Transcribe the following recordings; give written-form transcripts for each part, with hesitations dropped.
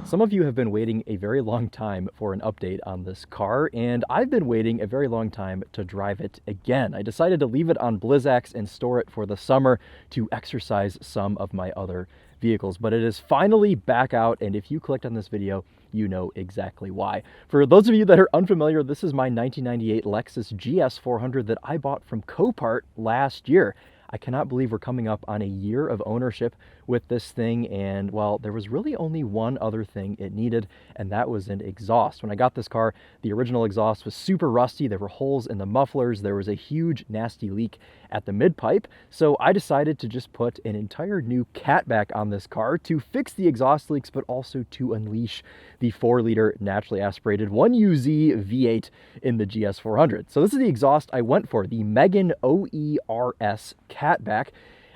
Some of you have been waiting a very long time for an update on this car, and I've been waiting a very long time to drive it again. I decided to leave it on Blizzaks and store it for the summer to exercise some of my other vehicles, but it is finally back out, and if you clicked on this video, you know exactly why. For those of you that are unfamiliar, this is my 1998 Lexus GS 400 that I bought from Copart last year. I cannot believe we're coming up on a year of ownership with this thing, and well, there was really only one other thing it needed, and that was an exhaust. When I got this car, the original exhaust was super rusty. There were holes in the mufflers. There was a huge nasty leak at the mid-pipe, so I decided to just put an entire new Catback on this car to fix the exhaust leaks, but also to unleash the 4-liter naturally aspirated 1UZ V8 in the GS 400. So this is the exhaust I went for, the Megan OERS Catback.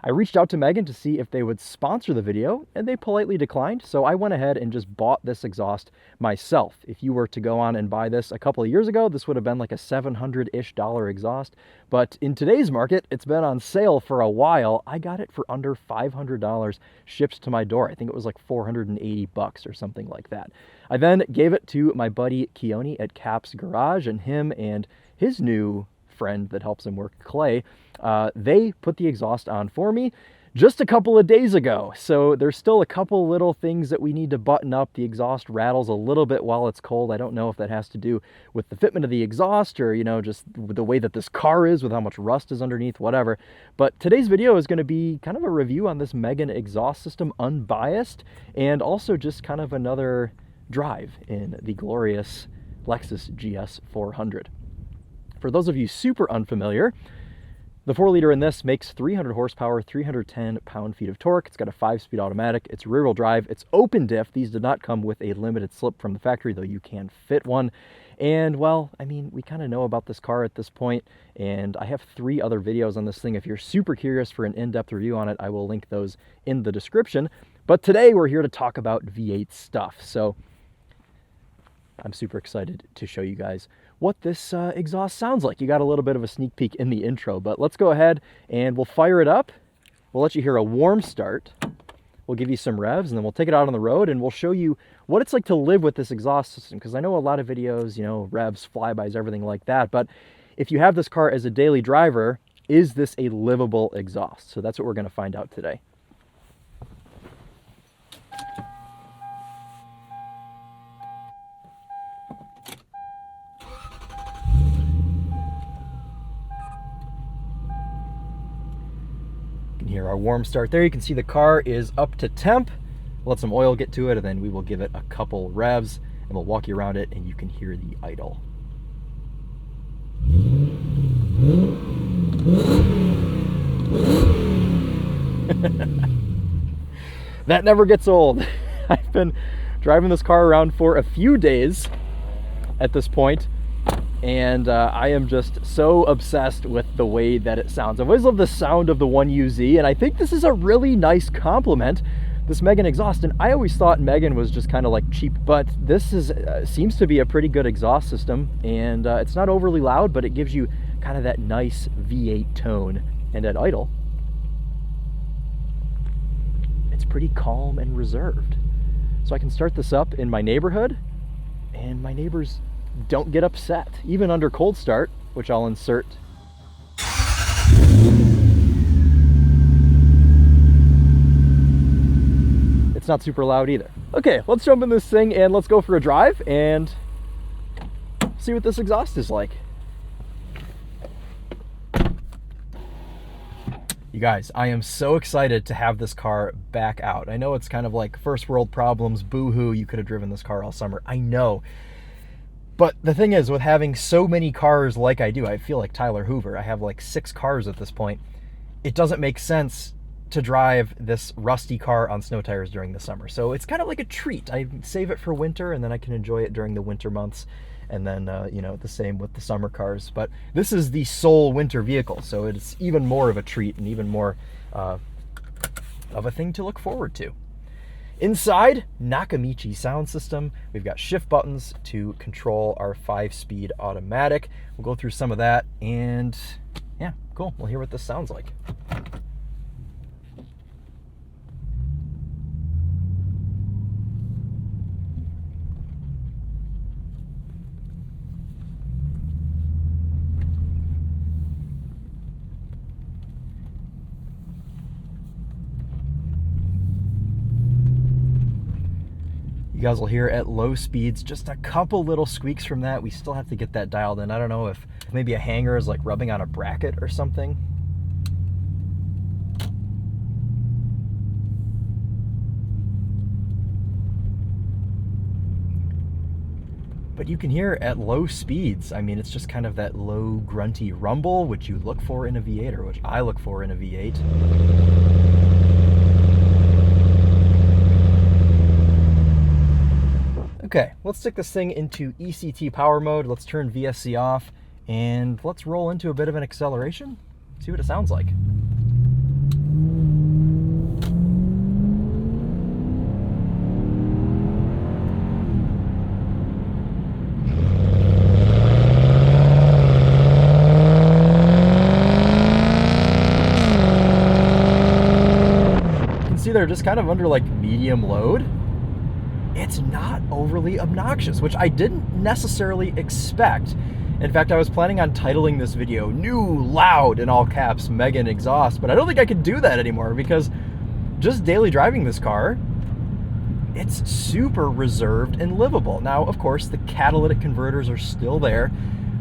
I reached out to Megan to see if they would sponsor the video, and they politely declined, so I went ahead and just bought this exhaust myself. If you were to go on and buy this a couple of years ago, this would have been like a $700-ish exhaust, but in today's market, it's been on sale for a while. I got it for under $500 shipped to my door. I think it was like 480 bucks or something like that. I then gave it to my buddy Keone at Cap's Garage, and him and his new friend that helps him work, Clay, they put the exhaust on for me just a couple of days ago. So there's still a couple little things that we need to button up. The exhaust rattles a little bit while it's cold. I don't know if that has to do with the fitment of the exhaust or, you know, just the way that this car is with how much rust is underneath, whatever. But today's video is going to be kind of a review on this Megan exhaust system, unbiased, and also just kind of another drive in the glorious Lexus GS 400. For those of you super unfamiliar, the 4-liter in this makes 300 horsepower, 310 pound-feet of torque. It's got a 5-speed automatic. It's rear-wheel drive. It's open diff. These did not come with a limited slip from the factory, though you can fit one. And, well, I mean, we kind of know about this car at this point, and I have 3 other videos on this thing. If you're super curious for an in-depth review on it, I will link those in the description. But today we're here to talk about V8 stuff, so I'm super excited to show you guys what this exhaust sounds like. You got a little bit of a sneak peek in the intro, but let's go ahead and we'll fire it up. We'll let you hear a warm start. We'll give you some revs, and then we'll take it out on the road, and we'll show you what it's like to live with this exhaust system, because I know a lot of videos, you know, revs, flybys, everything like that, but if you have this car as a daily driver, is this a livable exhaust? So that's what we're going to find out today. Here, our warm start there. You can see the car is up to temp. Let some oil get to it, and then we will give it a couple revs, and we'll walk you around it, and you can hear the idle. That never gets old. I've been driving this car around for a few days at this point, and I am just so obsessed with the way that it sounds. I've always loved the sound of the 1UZ, and I think this is a really nice compliment, this Megan exhaust. And I always thought Megan was just kind of like cheap, but this is seems to be a pretty good exhaust system, and it's not overly loud, but it gives you kind of that nice V8 tone. And at idle, it's pretty calm and reserved. So I can start this up in my neighborhood, and my neighbors don't get upset, even under cold start, which I'll insert. It's not super loud either. Okay, let's jump in this thing and let's go for a drive and see what this exhaust is like. You guys, I am so excited to have this car back out. I know it's kind of like first world problems, boo-hoo, you could have driven this car all summer. I know. But the thing is, with having so many cars like I do, I feel like Tyler Hoover. I have like 6 cars at this point. It doesn't make sense to drive this rusty car on snow tires during the summer. So it's kind of like a treat. I save it for winter, and then I can enjoy it during the winter months. And then, you know, the same with the summer cars. But this is the sole winter vehicle, so it's even more of a treat and even more of a thing to look forward to. Inside, Nakamichi sound system. We've got shift buttons to control our 5-speed automatic. We'll go through some of that, and yeah, cool. We'll hear what this sounds like. You guys will hear at low speeds just a couple little squeaks from that. We still have to get that dialed in. I don't know if maybe a hanger is like rubbing on a bracket or something. But you can hear at low speeds, I mean, it's just kind of that low grunty rumble, which you look for in a V8, or which I look for in a V8. Okay, let's stick this thing into ECT power mode. Let's turn VSC off, and let's roll into a bit of an acceleration, see what it sounds like. They're just kind of under like medium load. It's not overly obnoxious, which I didn't necessarily expect. In fact, I was planning on titling this video "New Loud" in all caps Megan exhaust, but I don't think I could do that anymore because just daily driving this car, it's super reserved and livable. Now, of course, the catalytic converters are still there,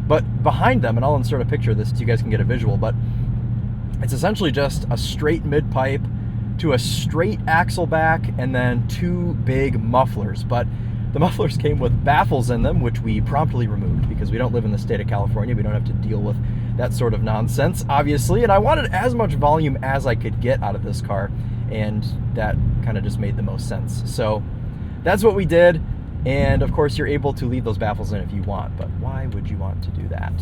but behind them, and I'll insert a picture of this so you guys can get a visual, but it's essentially just a straight mid-pipe to a straight axle back and then two big mufflers. But the mufflers came with baffles in them, which we promptly removed because we don't live in the state of California. We don't have to deal with that sort of nonsense, obviously. And I wanted as much volume as I could get out of this car, and that kind of just made the most sense. So that's what we did. And of course, you're able to leave those baffles in if you want, but why would you want to do that?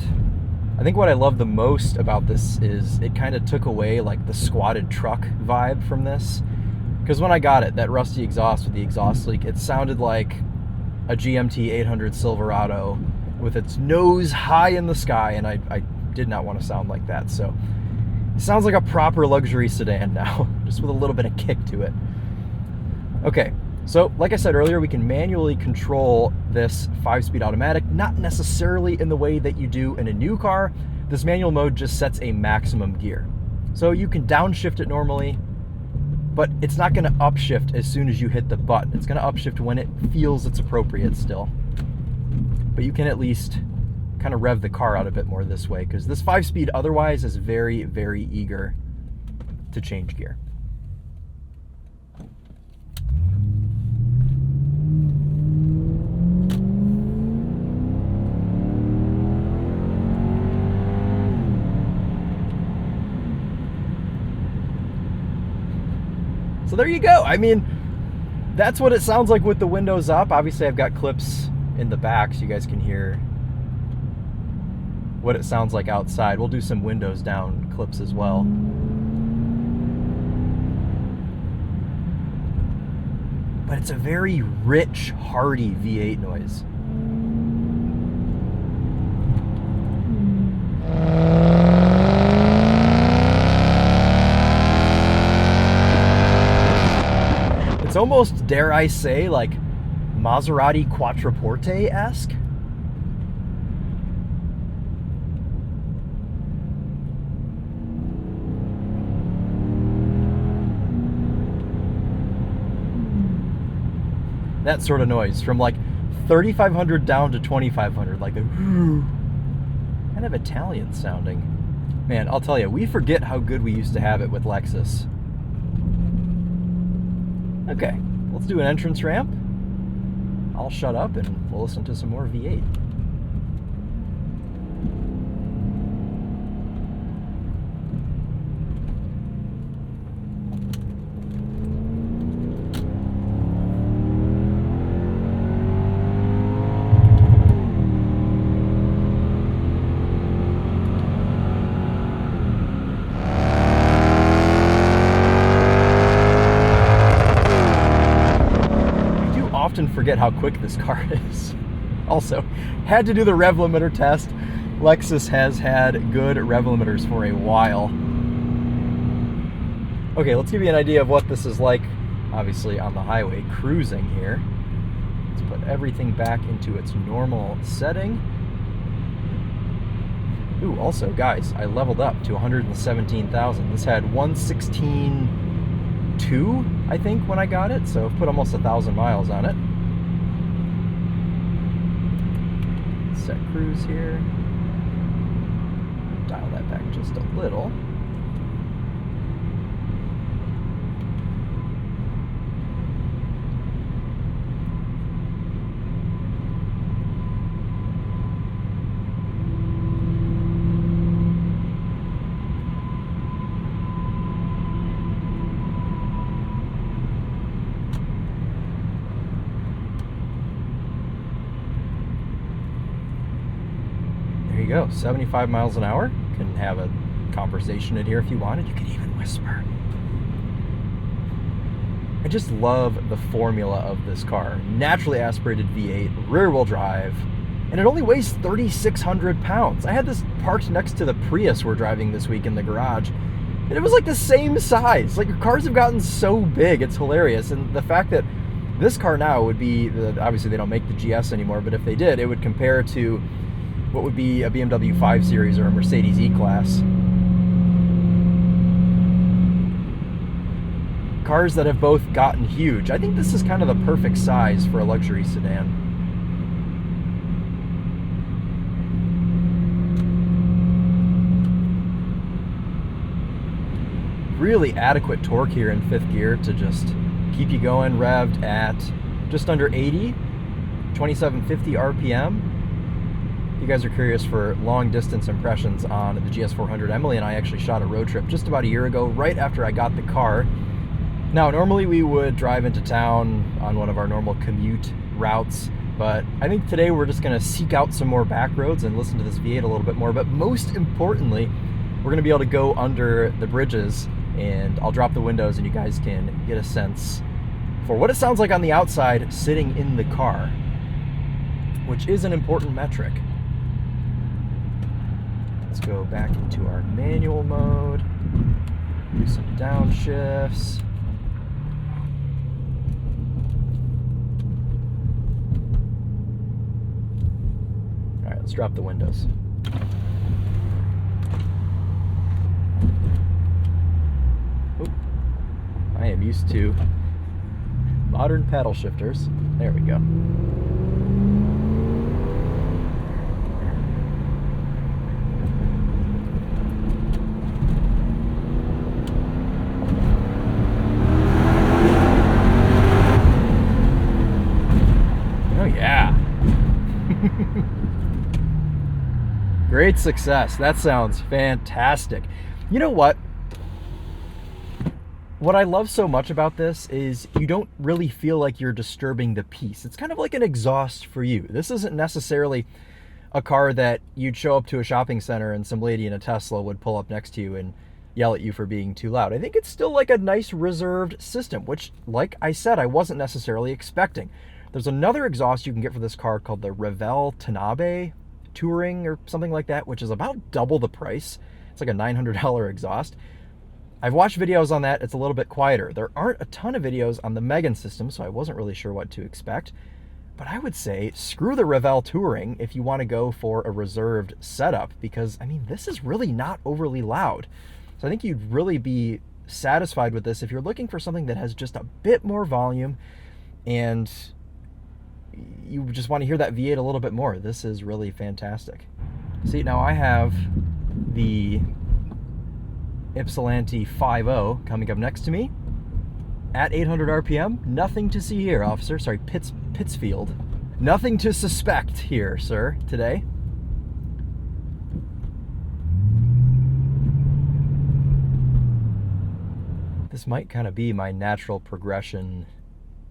I think what I love the most about this is it kind of took away like the squatted truck vibe from this. Because when I got it, that rusty exhaust with the exhaust leak, it sounded like a GMT 800 Silverado with its nose high in the sky, and I did not want to sound like that. So it sounds like a proper luxury sedan now, just with a little bit of kick to it. Okay. So, like I said earlier, we can manually control this 5-speed automatic, not necessarily in the way that you do in a new car. This manual mode just sets a maximum gear. So you can downshift it normally, but it's not going to upshift as soon as you hit the button. It's going to upshift when it feels it's appropriate still. But you can at least kind of rev the car out a bit more this way, because this 5-speed otherwise is very, very eager to change gear. So there you go. I mean, that's what it sounds like with the windows up. Obviously, I've got clips in the back so you guys can hear what it sounds like outside. We'll do some windows down clips as well. But it's a very rich, hearty V8 noise. It's almost, dare I say, like Maserati Quattroporte-esque. That sort of noise from like 3,500 down to 2,500, like a kind of Italian sounding. Man, I'll tell you, we forget how good we used to have it with Lexus. Okay, let's do an entrance ramp. I'll shut up and we'll listen to some more V8. Forget how quick this car is. Also, had to do the rev limiter test. Lexus has had good rev limiters for a while. Okay, let's give you an idea of what this is like, obviously on the highway, cruising here. Let's put everything back into its normal setting. Ooh, also, guys, I leveled up to 117,000. This had 116.2, I think, when I got it, so I've put almost 1,000 miles on it. Set cruise here. Dial that back just a little. There you go, 75 miles an hour. You can have a conversation in here if you wanted. You can even whisper. I just love the formula of this car. Naturally aspirated V8, rear-wheel drive, and it only weighs 3,600 pounds. I had this parked next to the Prius we're driving this week in the garage, and it was like the same size. Like, your cars have gotten so big, it's hilarious. And the fact that this car now would be, obviously they don't make the GS anymore, but if they did, it would compare to what would be a BMW 5 Series or a Mercedes E-Class. Cars that have both gotten huge. I think this is kind of the perfect size for a luxury sedan. Really adequate torque here in 5th gear to just keep you going, revved at just under 80, 2750 RPM. If you guys are curious for long distance impressions on the GS400, Emily and I actually shot a road trip just about a year ago, right after I got the car. Now, normally we would drive into town on one of our normal commute routes, but I think today we're just gonna seek out some more back roads and listen to this V8 a little bit more. But most importantly, we're gonna be able to go under the bridges, and I'll drop the windows and you guys can get a sense for what it sounds like on the outside sitting in the car, which is an important metric. Let's go back into our manual mode, do some downshifts. All right, let's drop the windows. Oop. I am used to modern paddle shifters. There we go. Great success. That sounds fantastic. You know what? What I love so much about this is you don't really feel like you're disturbing the peace. It's kind of like an exhaust for you. This isn't necessarily a car that you'd show up to a shopping center and some lady in a Tesla would pull up next to you and yell at you for being too loud. I think it's still like a nice reserved system, which, like I said, I wasn't necessarily expecting. There's another exhaust you can get for this car called the Revell Tanabe Touring or something like that, which is about double the price. It's like a $900 exhaust. I've watched videos on that. It's a little bit quieter. There aren't a ton of videos on the Megan system, so I wasn't really sure what to expect. But I would say screw the Revell Touring if you want to go for a reserved setup, because, I mean, this is really not overly loud. So I think you'd really be satisfied with this if you're looking for something that has just a bit more volume and you just want to hear that V8 a little bit more. This is really fantastic. See, now I have the Ypsilanti 5.0 coming up next to me at 800 RPM. Nothing to see here, officer. Sorry, Pittsfield. Nothing to suspect here, sir, today. This might kind of be my natural progression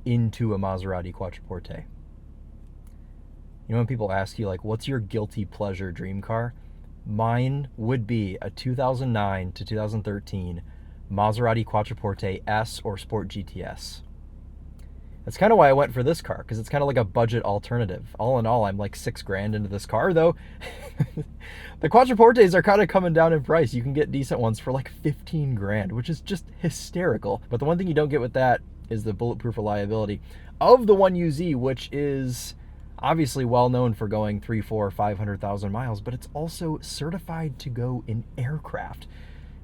into a Maserati Quattroporte. You know, when people ask you, like, what's your guilty pleasure dream car? Mine would be a 2009 to 2013 Maserati Quattroporte S or Sport GTS. That's kind of why I went for this car, because it's kind of like a budget alternative. All in all, I'm like $6,000 into this car, though. The Quattroportes are kind of coming down in price. You can get decent ones for like $15,000, which is just hysterical. But the one thing you don't get with that is the bulletproof reliability of the 1UZ, which is obviously well known for going 300, 400, 500,000 miles, but it's also certified to go in aircraft,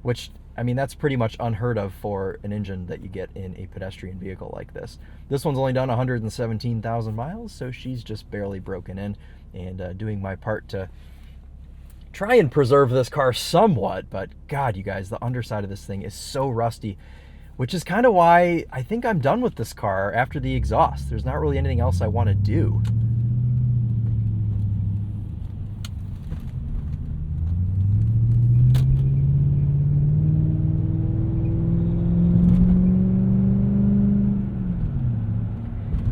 which I mean, that's pretty much unheard of for an engine that you get in a pedestrian vehicle like this. This one's only done 117,000 miles, so she's just barely broken in, and doing my part to try and preserve this car somewhat. But God, you guys, the underside of this thing is so rusty, which is kind of why I think I'm done with this car after the exhaust. There's not really anything else I want to do.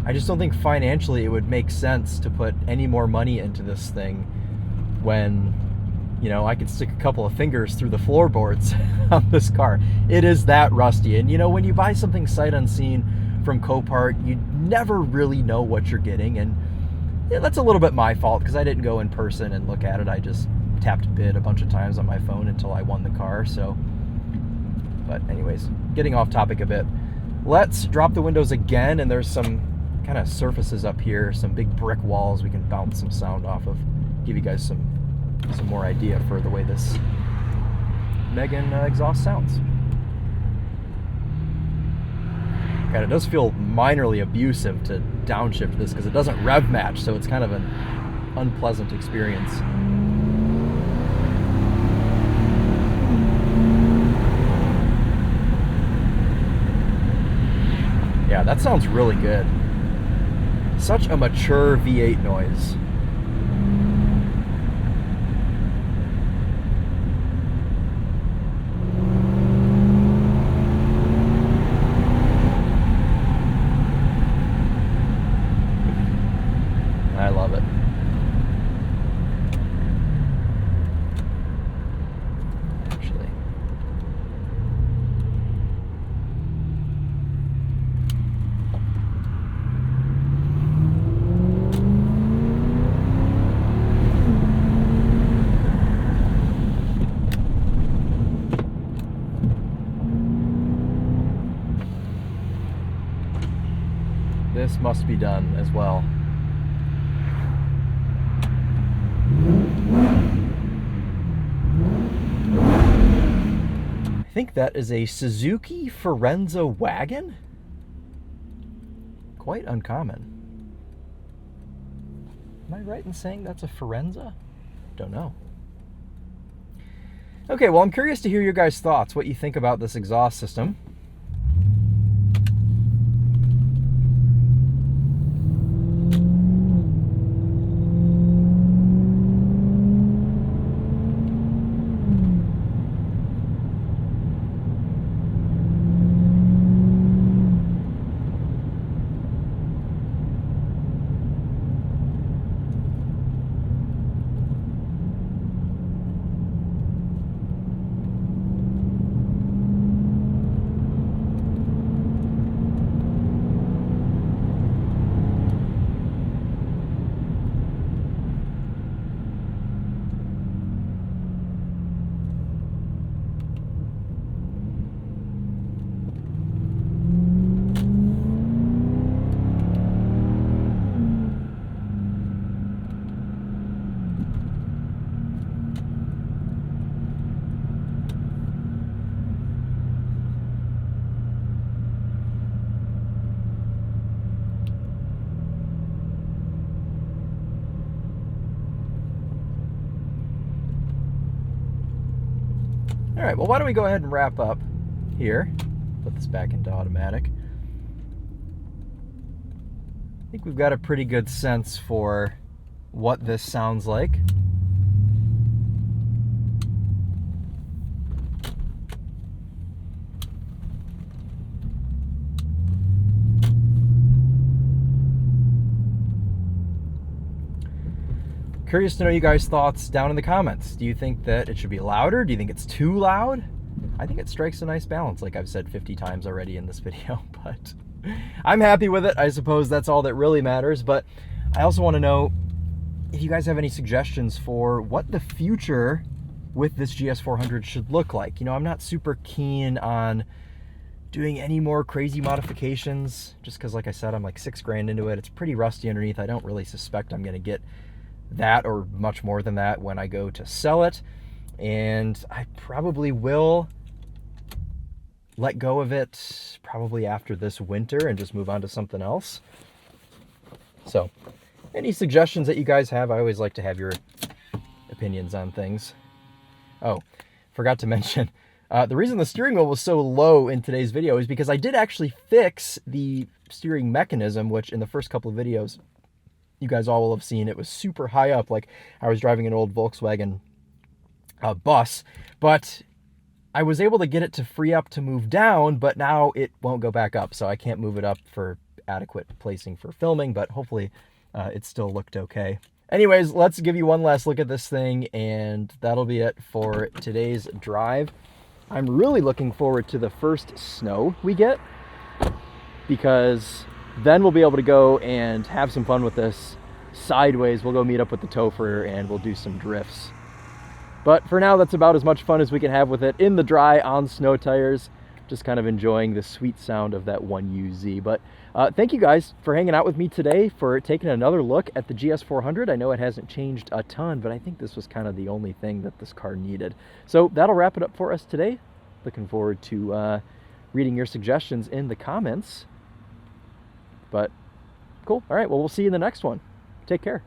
I just don't think financially it would make sense to put any more money into this thing when, you know, I could stick a couple of fingers through the floorboards on this car. It is that rusty. And, you know, when you buy something sight unseen from Copart, you never really know what you're getting. And yeah, that's a little bit my fault because I didn't go in person and look at it. I just tapped bid a bunch of times on my phone until I won the car. So, but anyways, getting off topic a bit. Let's drop the windows again, and there's some kind of surfaces up here, some big brick walls we can bounce some sound off of, give you guys some more idea for the way this Megan exhaust sounds. God, it does feel minorly abusive to downshift this because it doesn't rev match, so it's kind of an unpleasant experience. Yeah, that sounds really good. Such a mature V8 noise. I love it. Actually. This must be done as well. I think that is a Suzuki Forenza wagon. Quite uncommon. Am I right in saying that's a Forenza? Don't know. Okay, well, I'm curious to hear your guys' thoughts, what you think about this exhaust system. All right, well, why don't we go ahead and wrap up here. Put this back into automatic. I think we've got a pretty good sense for what this sounds like. Curious to know you guys' thoughts down in the comments. Do you think that it should be louder? Do you think it's too loud? I think it strikes a nice balance, like I've said 50 times already in this video, but I'm happy with it. I suppose that's all that really matters, but I also want to know if you guys have any suggestions for what the future with this GS400 should look like. You know, I'm not super keen on doing any more crazy modifications, just because, like I said, I'm like $6,000 into it. It's pretty rusty underneath. I don't really suspect I'm going to get that or much more than that when I go to sell it, and I probably will let go of it probably after this winter and just move on to something else. So, any suggestions that you guys have? I always like to have your opinions on things. Oh, forgot to mention, the reason the steering wheel was so low in today's video is because I did actually fix the steering mechanism, which in the first couple of videos you guys all will have seen, it was super high up, like I was driving an old Volkswagen bus, but I was able to get it to free up to move down, but now it won't go back up, so I can't move it up for adequate placing for filming, but hopefully it still looked okay. Anyways, let's give you one last look at this thing, and that'll be it for today's drive. I'm really looking forward to the first snow we get, because then we'll be able to go and have some fun with this sideways. We'll go meet up with the TOPher and we'll do some drifts. But for now, that's about as much fun as we can have with it in the dry on snow tires. Just kind of enjoying the sweet sound of that 1UZ. But thank you guys for hanging out with me today, for taking another look at the GS400. I know it hasn't changed a ton, but I think this was kind of the only thing that this car needed. So that'll wrap it up for us today. Looking forward to reading your suggestions in the comments. But cool. All right, well, we'll see you in the next one. Take care.